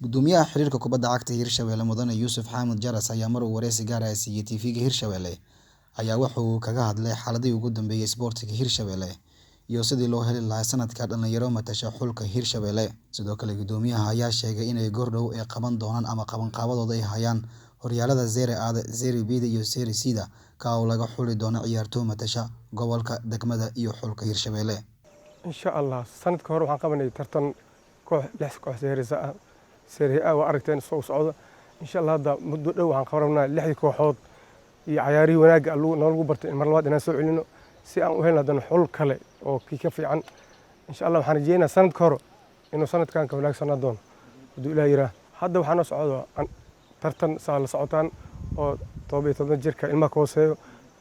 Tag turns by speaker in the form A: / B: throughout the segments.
A: Gudoomiyaha xiriirka kubadda cagta Hirshabelle Mudane Yuusuf Xamed Jaras ayaa mar uu wareysi gaar ah siiyay TV-ga Hirshabelle ayaa waxa uu kaga hadlay xaaladii ugu dambeeyay isboortiga Hirshabelle iyo sidii loo heli lahaa sanadka dhalinyaro matasha xulka Hirshabelle. Sidoo kale gudoomiyaha ayaa sheegay inay goordhow ay qaban doonaan ama qabanqaabadooda ay hayaan horyaalada Serie A, Serie B iyo Serie C ka oo laga xuli doono ciyaartoy matasha gobolka, degmada iyo xulka Hirshabelle.
B: insha Allah sanadka hore waxaan qabanay tartan lix koox Serie A waa aragteen soo socda insha Allah hadda muddo dhow waxaan qabanaa lix kooxood iyo ciyaarihii wanaagga lagu bartay in mar labaad inaan soo celino si aan u helno haddana xul kale oo ka fiican insha Allah waxaan rajeynayaa sanadka hore inuu sanadkan ka wanaagsanaan doono hadduu Ilaahay yiraahdo. Hadda waxaa noo socda tartan saa la socotaan oo 17 jirka ilmaha ka hooseeyo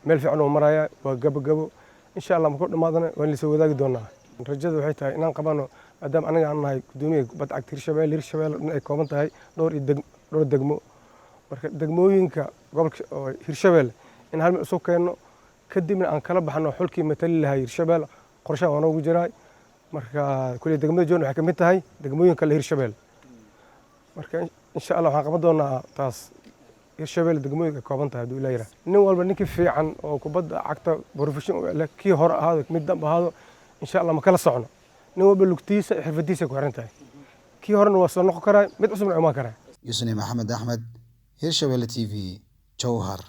B: meel fiican oo maraya waa gabagabo insha Allah markuu dhamaadana waan la soo wadaagi doonaa. Rajadu waxay tahay inaan qabano maadaama anaga aan nahay gudoomiyaha kubadda cagta Hirshabelle ay kooban tahay dhowr degmo marka degmooyinka gobolka Hirshabelle in hal meel soo keeno kadibna aan kala baxno xulkii matali lahaa Hirshabelle qorshaha waa noogu jiray marka kulli degmada joon waxay ka mid tahay degmooyinka la Hirshabelle marka insha Allah waxaan qaban doonaa taas Hirshabelle degmooyinka kooban tahay hadduu Ilaahay yiraahdo. Nin walba ninkii fiican oo kubadda cagta professional kii hore ahaado mid dambe ahaado insha Allah ma kala socno nin walba lugtiisa xirfadiisa ku xiran tahay kii horena waa soo noqon karaa mid cusubna uma karaa.
A: Yusuf Maxamed Axmed, Hirshabelle TV, Jowhar.